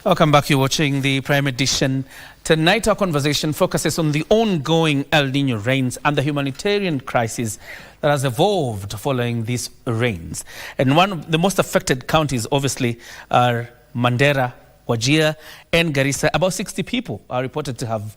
Welcome back. You're watching the Prime Edition. Tonight, our conversation focuses on the ongoing El Nino rains and the humanitarian crisis that has evolved following these rains. And one of the most affected counties, obviously, are Mandera, Wajir, and Garissa. About 60 people are reported to have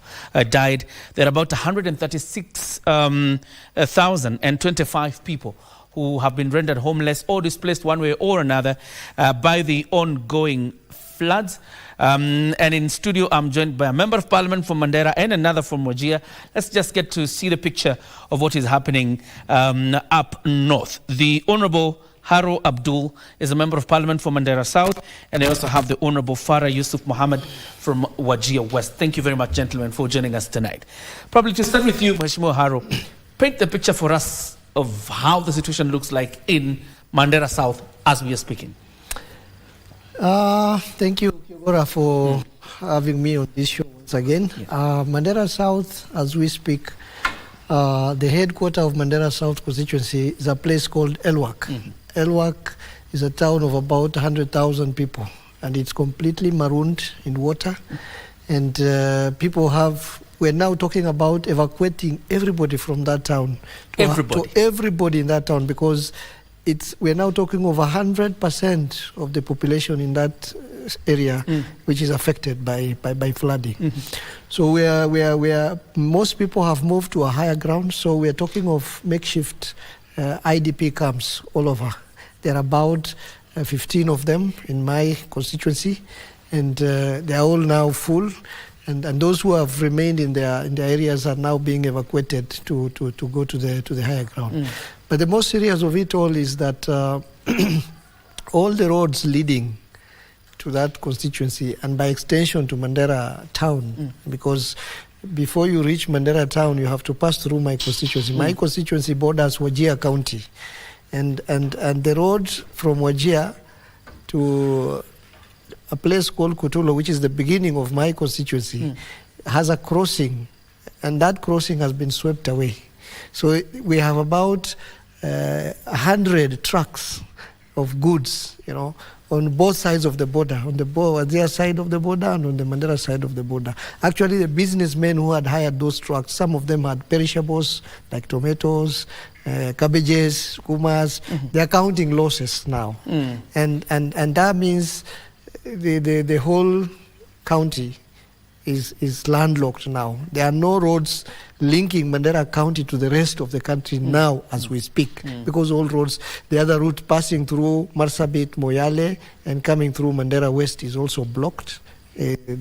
died. There are about 136,025 people who have been rendered homeless or displaced one way or another by the ongoing floods. And in studio, I'm joined by a member of parliament from Mandera and another from Wajir. Let's just get to see the picture of what is happening up north. The Honorable Haro Abdul is a member of parliament for Mandera South, and I also have the Honorable Farah Yusuf Mohammed from Wajir West. Thank you very much, gentlemen, for joining us tonight. Probably to start with you, Mheshimiwa Haro, paint the picture for us of how the situation looks like in Mandera South as we are speaking. Thank you, Kioria, for having me on this show once again. Yes. Mandera South, as we speak, the headquarters of Mandera South constituency is a place called Elwak. Elwak is a town of about 100,000 people, and it's completely marooned in water. And we're now talking about evacuating everybody from that town. Everybody in that town, because we're now talking over 100% of the population in that area which is affected by flooding. So most people have moved to a higher ground, so we're talking of makeshift IDP camps all over. There are about 15 of them in my constituency, and they're all now full. And those who have remained in their areas are now being evacuated to go to the higher ground. But the most serious of it all is that all the roads leading to that constituency, and by extension to Mandera town, because before you reach Mandera town, you have to pass through my constituency. My constituency borders Wajir County, and the road from Wajir to a place called Kutulo, which is the beginning of my constituency, has a crossing, and that crossing has been swept away. So we have about 100 trucks of goods, on both sides of the border, on the Wajir side of the border and on the Mandera side of the border. Actually, the businessmen who had hired those trucks, some of them had perishables like tomatoes, cabbages, kumas. They're counting losses now, and that means the whole county is landlocked now. There are no roads linking Mandera County to the rest of the country now as we speak, because all roads, the other route passing through Marsabit, Moyale, and coming through Mandera West is also blocked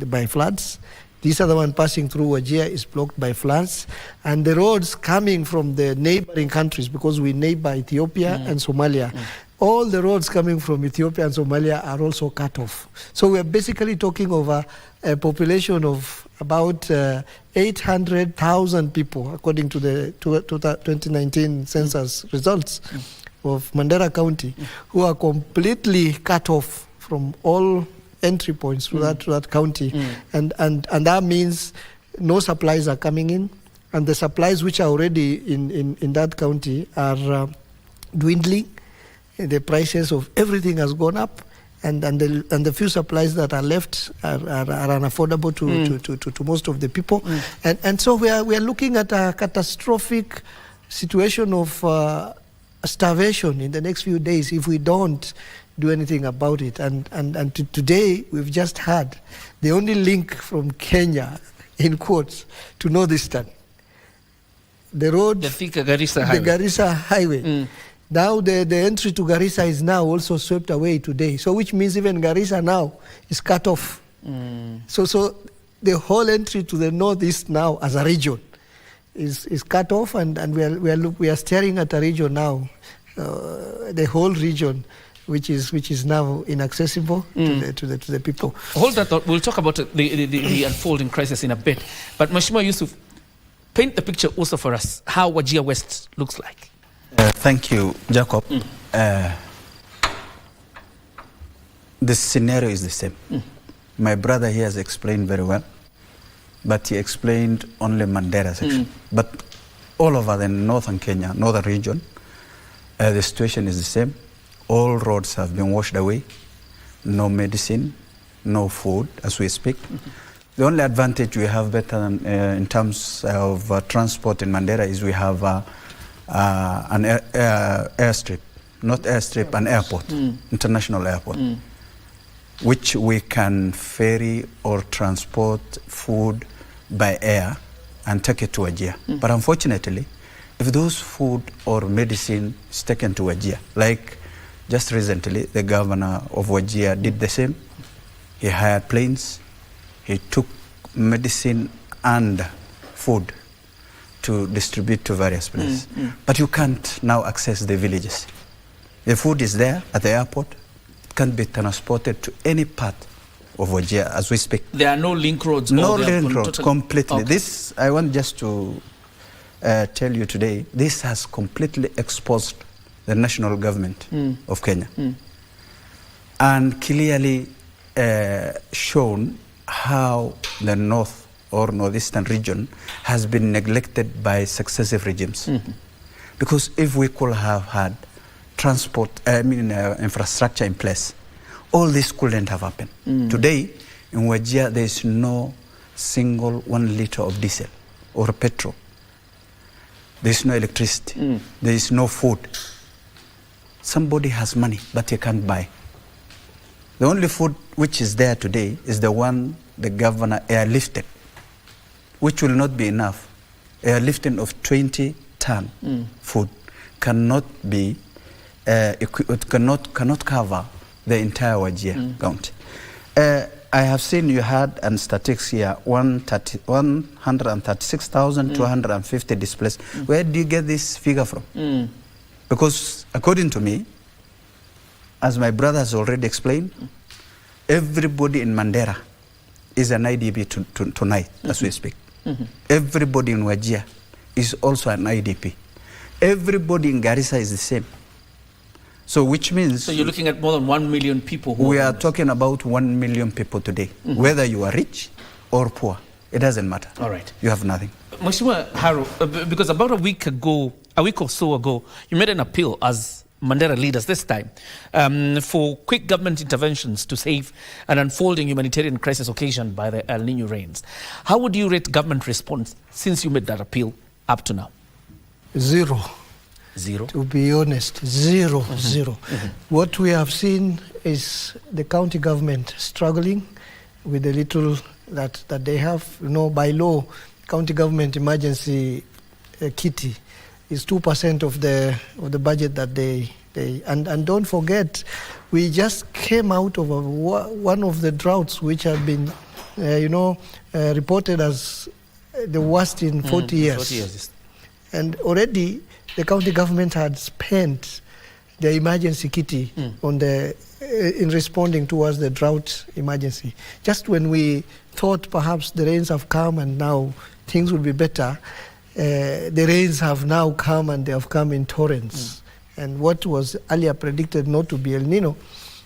by floods. This other one passing through Wajir is blocked by floods. And the roads coming from the neighboring countries, because we neighbor Ethiopia and Somalia, all the roads coming from Ethiopia and Somalia are also cut off. So we're basically talking of a population of about 800,000 people, according to the 2019 census results of Mandera County, who are completely cut off from all entry points to that county. And that means no supplies are coming in, and the supplies which are already in that county are dwindling. The prices of everything has gone up, and the few supplies that are left are unaffordable to most of the people. And so we are looking at a catastrophic situation of starvation in the next few days if we don't do anything about it. And today we've just had the only link from Kenya, in quotes, to Northeastern. The road, the Garissa Highway. Now the entry to Garissa is now also swept away today. So which means even Garissa now is cut off. So the whole entry to the northeast now as a region is cut off, and we are staring at a region now, the whole region, which is now inaccessible to the people. Hold that thought. We'll talk about the unfolding crisis in a bit. But Mheshimiwa Yusuf, paint the picture also for us how Wajir West looks like. Thank you, Jacob. The scenario is the same. My brother here has explained very well, but he explained only Mandera section. But all over the northern Kenya, northern region, the situation is the same. All roads have been washed away, no medicine, no food as we speak. The only advantage we have better than, in terms of transport in Mandera is we have an airstrip, not airstrip, an airport, international airport, which we can ferry or transport food by air and take it to Wajir. But unfortunately, if those food or medicine is taken to Wajir, like just recently the governor of Wajir did the same, he hired planes, he took medicine and food to distribute to various places. But you can't now access the villages. The food is there at the airport, it can be transported to any part of Wajir as we speak. There are no link roads? No link roads, completely. Okay. This, I want just to tell you today, this has completely exposed the national government of Kenya and clearly shown how the north or northeastern region has been neglected by successive regimes. Because if we could have had infrastructure in place, all this couldn't have happened. Today, in Wajir, there is no single 1 liter of diesel or petrol. There is no electricity. There is no food. Somebody has money, but he can't buy. The only food which is there today is the one the governor airlifted, which will not be enough. Airlifting of 20-ton food cannot be, cannot cover the entire Wajir county. I have seen you had and statistics here 136,250 displaced. Where do you get this figure from? Because according to me, as my brother has already explained, everybody in Mandera is an IDP tonight as we speak. Everybody in Wajir is also an IDP. Everybody in Garissa is the same. So which means... So you're looking at more than 1 million people who... We are talking about 1 million people today. Whether you are rich or poor, it doesn't matter. All right. You have nothing. Mheshimiwa Haro, because about a week or so ago, you made an appeal as Mandera leaders this time for quick government interventions to save an unfolding humanitarian crisis occasioned by the El Nino rains. How would you rate government response since you made that appeal up to now? Zero. Zero? To be honest, zero. What we have seen is the county government struggling with the little that they have. You know, by law, county government emergency kitty is 2% of the budget that they and don't forget, we just came out of one of the droughts which have been reported as the worst in 40 years. 40 years. And already the county government had spent the emergency kitty on in responding towards the drought emergency. Just when we thought perhaps the rains have come and now things will be better, the rains have now come and they have come in torrents. And what was earlier predicted not to be El Nino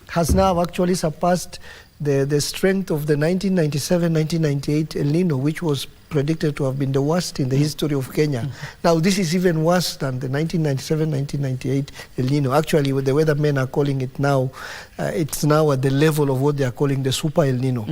has now actually surpassed the strength of the 1997-1998 El Nino, which was predicted to have been the worst in the history of Kenya. Now this is even worse than the 1997-1998 El Nino. Actually, what the weathermen are calling it now, it's now at the level of what they are calling the super El Nino.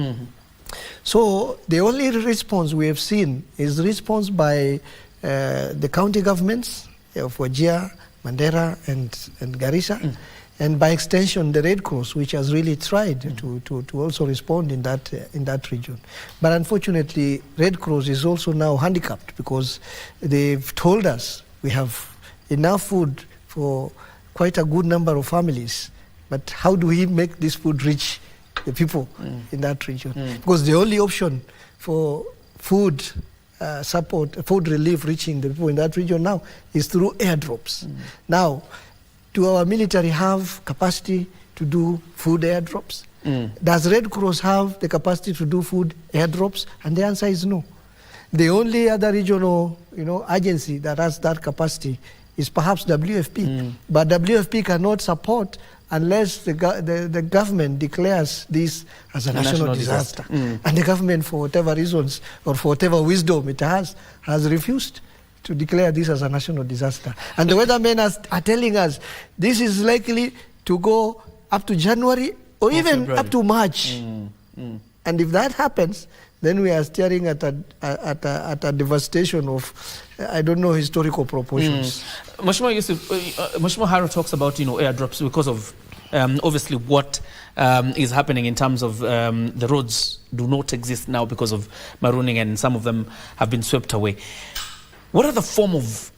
So the only response we have seen is the response by the county governments of Wajir, Mandera and Garissa, and by extension the Red Cross, which has really tried to also respond in that region. But unfortunately, Red Cross is also now handicapped because they've told us we have enough food for quite a good number of families, but how do we make this food reach the people in that region? Because the only option for food support, food relief reaching the people in that region now is through airdrops. Now, do our military have capacity to do food airdrops? Does Red Cross have the capacity to do food airdrops? And the answer is no. The only other regional agency that has that capacity is perhaps WFP. But WFP cannot support unless the government declares this as a national disaster. And the government, for whatever reasons or for whatever wisdom it has refused to declare this as a national disaster. And the weathermen are telling us this is likely to go up to January or even February. Up to March. And if that happens, then we are staring at a devastation of, I don't know, historical proportions. Mheshimiwa Yusuf, Mheshimiwa Haro talks about, airdrops because of obviously what is happening in terms of the roads do not exist now because of marooning, and some of them have been swept away. What other form of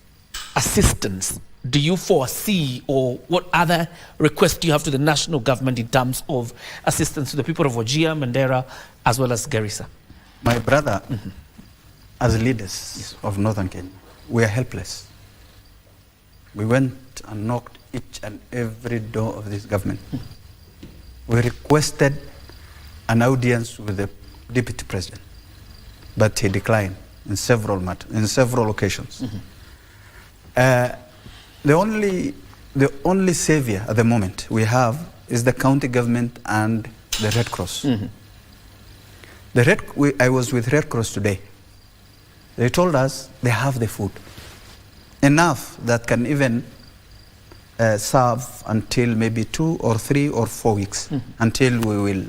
assistance do you foresee, or what other requests do you have to the national government in terms of assistance to the people of Wajir, Mandera, as well as Garissa? My brother, as leaders of Northern Kenya, we are helpless. We went and knocked each and every door of this government. We requested an audience with the deputy president, but he declined in several occasions. The only savior at the moment we have is the county government and the Red Cross. I was with Red Cross today. They told us they have the food, enough that can even serve until maybe 2 or 3 or 4 weeks, until we will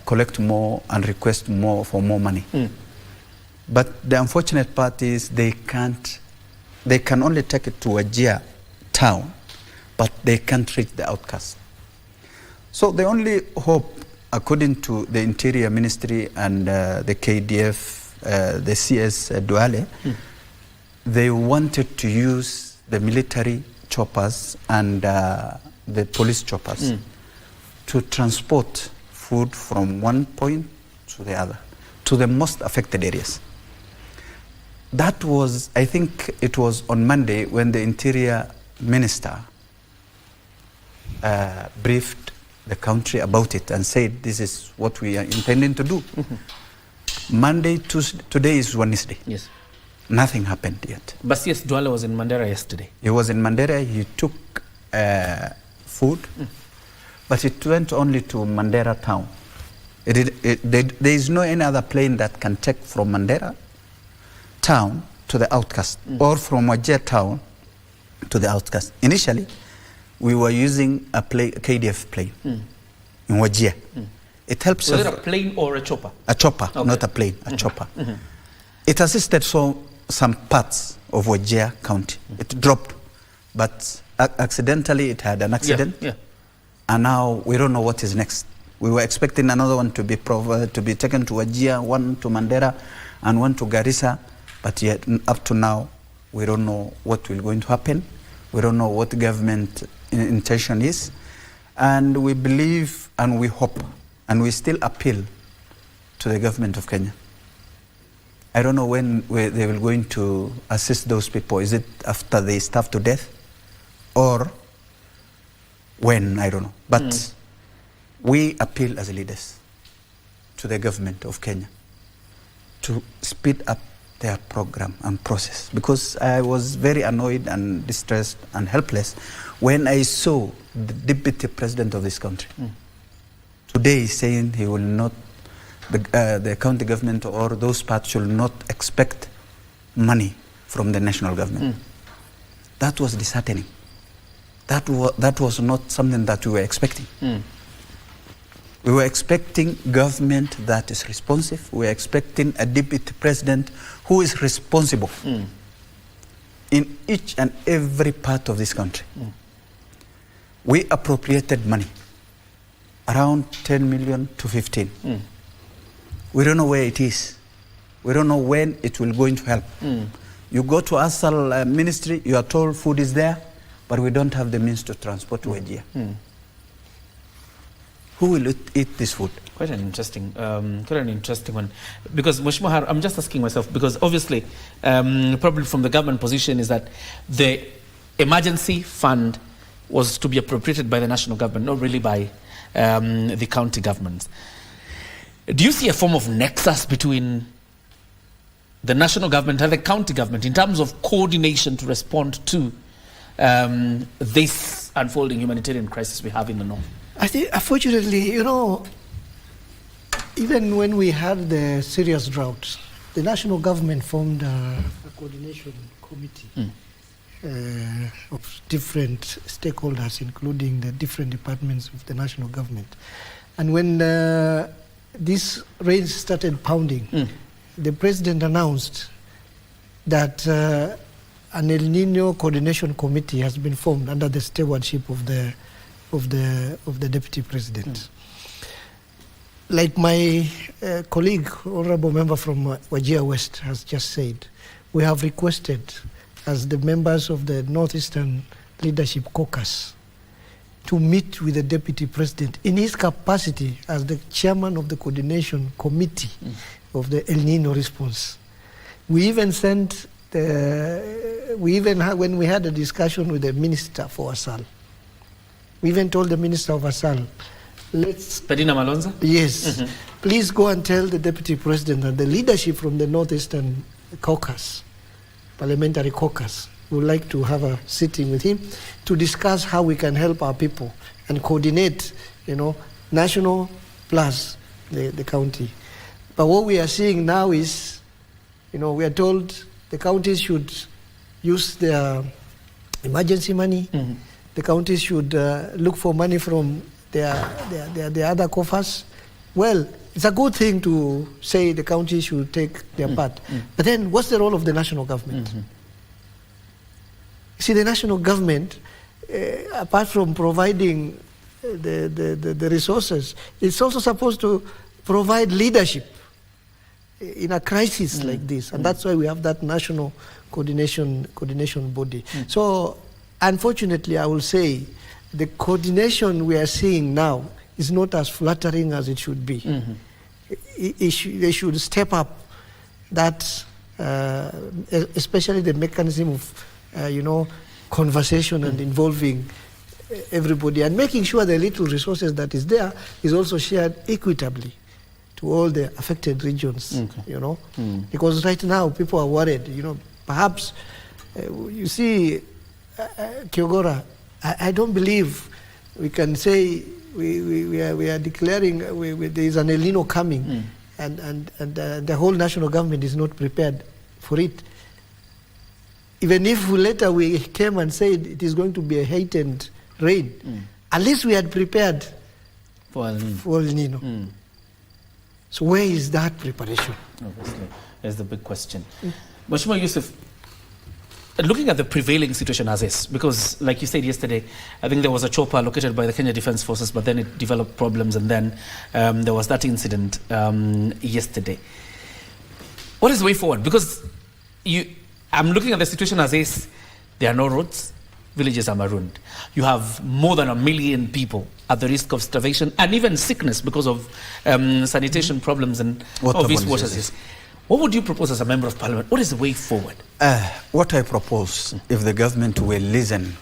collect more and request more for more money. But the unfortunate part is they can only take it to Wajir town, but they can't reach the outcasts. So the only hope, according to the Interior Ministry and the KDF, the CS Duale, they wanted to use the military choppers and the police choppers to transport food from one point to the other, to the most affected areas. That was, I think it was on Monday when the Interior Minister briefed the country about it and said, this is what we are intending to do. Monday, Tuesday, today is Wednesday. Yes. Nothing happened yet. But yes, Duale was in Mandera yesterday. He was in Mandera, he took food, but it went only to Mandera town. There is no any other plane that can take from Mandera town to the outcast, or from Wajir town to the outcast. Initially, we were using a KDF plane in Wajir. It helps. Was it a plane or a chopper? A chopper, okay. Not a plane, a chopper. It assisted some parts of Wajir County. It dropped, but accidentally it had an accident. And now we don't know what is next. We were expecting another one to be taken to Wajir, one to Mandera, and one to Garissa. But yet, up to now, we don't know what will going to happen. We don't know what government intention is. And we believe and we hope and we still appeal to the government of Kenya. I don't know when they will going to assist those people. Is it after they starve to death? Or when? I don't know. But we appeal as leaders to the government of Kenya to speed up their program and process, because I was very annoyed and distressed and helpless when I saw the deputy president of this country today saying he will not, the county government or those parts should not expect money from the national government. That was disheartening. That was not something that we were expecting. We were expecting government that is responsive. We were expecting a deputy president who is responsible in each and every part of this country. We appropriated money, around 10 million to 15. We don't know where it is. We don't know when it will going to help. You go to Asal ministry, you are told food is there, but we don't have the means to transport to Wajir. Who will eat this food? Quite an interesting one. Because Mheshimiwa Haro, I'm just asking myself, because obviously, probably from the government position is that the emergency fund was to be appropriated by the national government, not really by the county governments. Do you see a form of nexus between the national government and the county government in terms of coordination to respond to this unfolding humanitarian crisis we have in the north? I think, unfortunately, even when we had the serious drought, the national government formed a coordination committee of different stakeholders, including the different departments of the national government. And when this rain started pounding, the president announced that an El Nino coordination committee has been formed under the stewardship of the deputy president. Like my colleague, honorable member from Wajir West has just said, we have requested, as the members of the Northeastern Leadership Caucus, to meet with the deputy president in his capacity as the chairman of the coordination committee of the El Nino response. We even sent when we had a discussion with the Minister for Asal, we even told the Minister of Asal, Pedina Malonza? Yes. Please go and tell the Deputy President that the leadership from the Northeastern Caucus, Parliamentary Caucus, would like to have a sitting with him to discuss how we can help our people and coordinate, national plus the county. But what we are seeing now is, we are told the counties should use their emergency money. The counties should look for money from their other coffers. Well, it's a good thing to say the counties should take their part. But then what's the role of the national government? See, the national government, apart from providing the resources, it's also supposed to provide leadership in a crisis like this. And that's why we have that national coordination body. So, unfortunately, I will say, the coordination we are seeing now is not as flattering as it should be. They should step up that, especially the mechanism of, conversation and involving everybody and making sure the little resources that is there is also shared equitably to all the affected regions, because right now people are worried, perhaps, you see, Kioria, I don't believe we can say we are declaring there is an El Nino coming and the whole national government is not prepared for it. Even if later we came and said it is going to be a heightened rain, at least we had prepared for El Nino. So where is that preparation? Obviously, that's the big question. Mheshimiwa Yusuf, looking at the prevailing situation as is, because like you said yesterday, I think there was a chopper located by the Kenya Defence Forces, but then it developed problems, and then there was that incident yesterday. What is the way forward? Because I'm looking at the situation as is, there are no roads, villages are marooned. You have more than 1 million people at the risk of starvation and even sickness because of sanitation problems and obvious water. What would you propose as a member of parliament? What is the way forward? What I propose, if the government will listen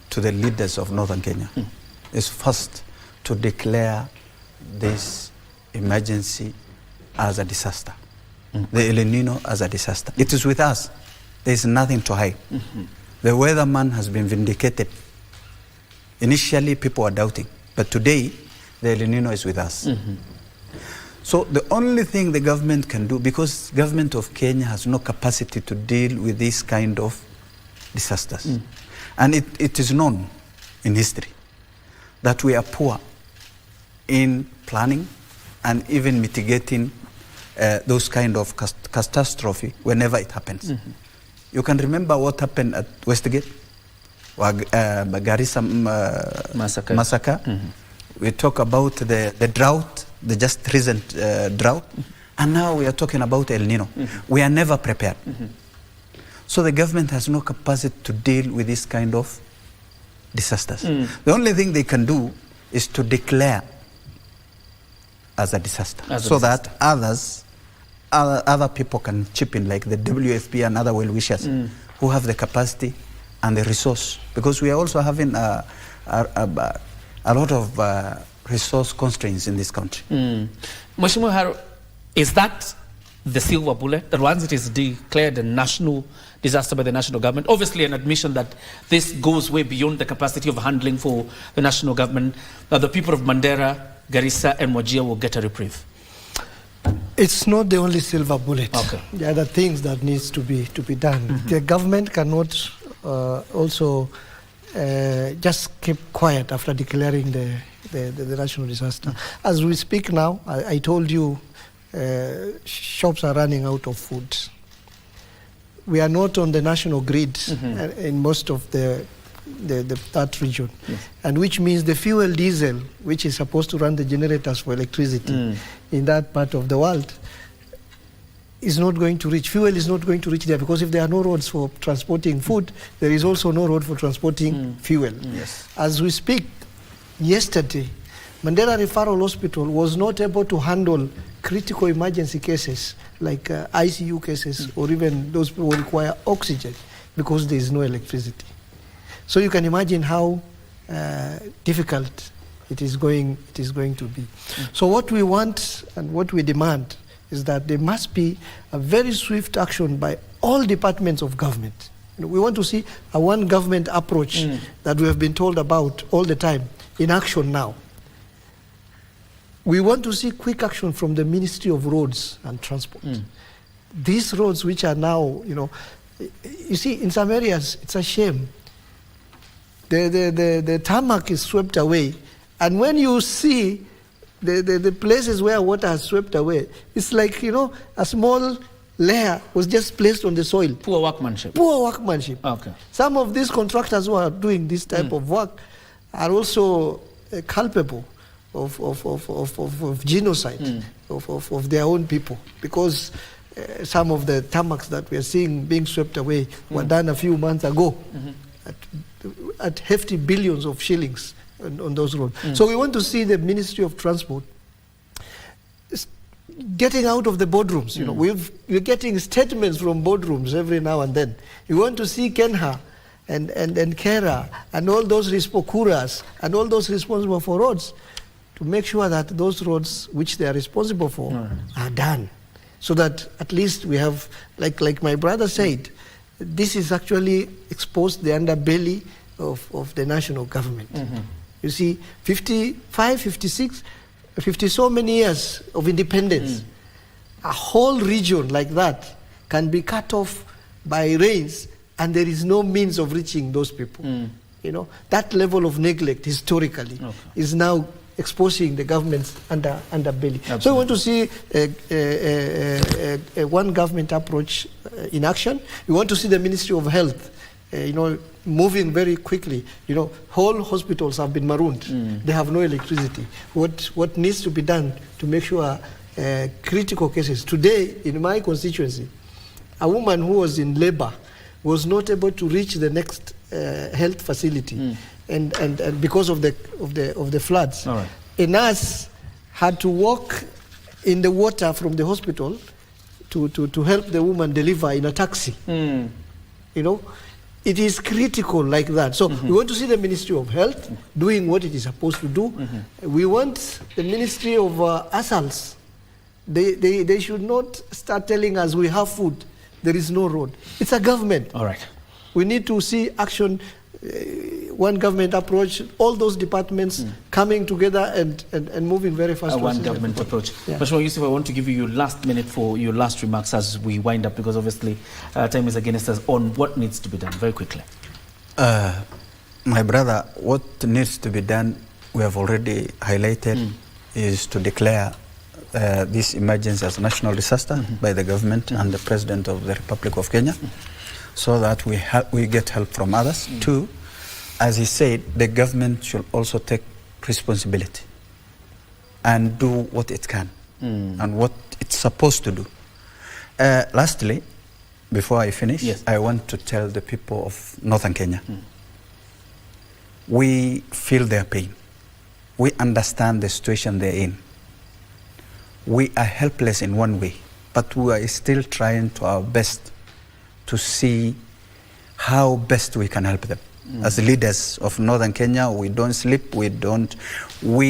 to the leaders of northern Kenya, is first to declare this emergency as a disaster. The El Nino as a disaster. It is with us. There is nothing to hide. The weatherman has been vindicated. Initially, people were doubting, but today, the El Nino is with us. So the only thing the government can do, because government of Kenya has no capacity to deal with this kind of disasters. And it is known in history that we are poor in planning and even mitigating those kind of catastrophe whenever it happens. You can remember what happened at Westgate, Garissa massacre. We talk about the drought, the just recent drought, and now we are talking about El Nino. We are never prepared. So the government has no capacity to deal with this kind of disasters. The only thing they can do is to declare as a disaster, that other people can chip in, like the WFP and other well-wishers who have the capacity and the resource, because we are also having a lot of resource constraints in this country. Mheshimiwa Haro, is that the silver bullet that once it is declared a national disaster by the national government, obviously an admission that this goes way beyond the capacity of handling for the national government, that the people of Mandera, Garissa and Wajir will get a reprieve? It's not the only silver bullet. Okay. There are other things that needs to be done. The government cannot also just kept quiet after declaring the national disaster. As we speak now, I told you, shops are running out of food. We are not on the national grid in most of that region, and which means the fuel diesel, which is supposed to run the generators for electricity in that part of the world, is not going to reach. Fuel is not going to reach there, because if there are no roads for transporting food, there is also no road for transporting fuel. As we speak, yesterday, Mandera Referral Hospital was not able to handle critical emergency cases like ICU cases, or even those people who require oxygen, because there is no electricity. So you can imagine how difficult it is going to be. So what we want and what we demand is that there must be a very swift action by all departments of government. We want to see a one government approach that we have been told about all the time in action now. We want to see quick action from the Ministry of Roads and Transport. These roads which are now, you see, in some areas, it's a shame. The tarmac is swept away. And when you see the places where water has swept away, it's like, a small layer was just placed on the soil. Poor workmanship. Poor workmanship. Okay. Some of these contractors who are doing this type of work are also culpable of genocide of their own people, because some of the tarmacs that we are seeing being swept away were done a few months ago at hefty billions of shillings on those roads. So we want to see the Ministry of Transport getting out of the boardrooms. We're getting statements from boardrooms every now and then. We want to see Kenha and Kera and all those Kuras and all those responsible for roads to make sure that those roads which they are responsible for are done, so that at least we have, like my brother said, this is actually exposed the underbelly of the national government. You see, 55, 56, 50 so many years of independence, a whole region like that can be cut off by rains, and there is no means of reaching those people. That level of neglect historically is now exposing the government's underbelly. Absolutely. So we want to see a one government approach in action. We want to see the Ministry of Health moving very quickly. Whole hospitals have been marooned. They have no electricity. What needs to be done to make sure critical cases? Today, in my constituency, a woman who was in labor was not able to reach the next health facility, and because of the floods. All right. A nurse had to walk in the water from the hospital to help the woman deliver in a taxi. It is critical like that. So we want to see the Ministry of Health doing what it is supposed to do. We want the Ministry of Assaults. They should not start telling us we have food, there is no road. It's a government. All right. We need to see action, one government approach, all those departments coming together and moving very fast. One government approach. Yeah. Mheshimiwa Yusuf, I want to give you your last minute for your last remarks as we wind up, because obviously time is against us, on what needs to be done, very quickly. My brother, what needs to be done, we have already highlighted, is to declare this emergency as a national disaster by the government and the President of the Republic of Kenya, so that we get help from others. Two, as he said, the government should also take responsibility and do what it can and what it's supposed to do. Lastly, before I finish, I want to tell the people of Northern Kenya, we feel their pain. We understand the situation they're in. We are helpless in one way, but we are still trying to our best to see how best we can help them. As leaders of Northern Kenya, we don't sleep, we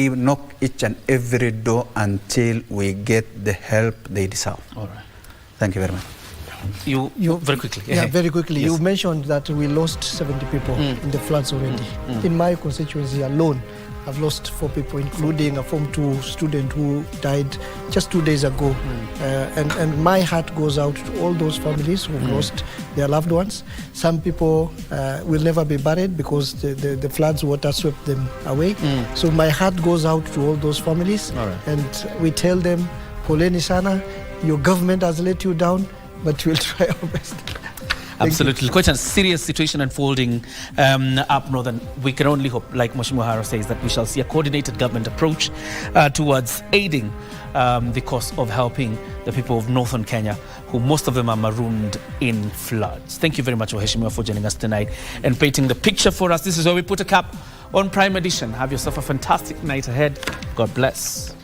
knock each and every door until we get the help they deserve. All right. Thank you very much. You very quickly. Yeah, very quickly. Yes. You mentioned that we lost 70 people in the floods already. In my constituency alone, I've lost 4 people, including a Form 2 student who died just 2 days ago. And my heart goes out to all those families who've lost their loved ones. Some people will never be buried because the floods water swept them away. So my heart goes out to all those families. All right. And we tell them, poleni sana, your government has let you down, but we'll try our best. Absolutely. Quite a serious situation unfolding up north, and we can only hope, like Mheshimiwa Haro says, that we shall see a coordinated government approach towards aiding the cause of helping the people of northern Kenya, who most of them are marooned in floods. Thank you very much, Mheshimiwa, for joining us tonight and painting the picture for us. This is where we put a cap on Prime Edition. Have yourself a fantastic night ahead. God bless.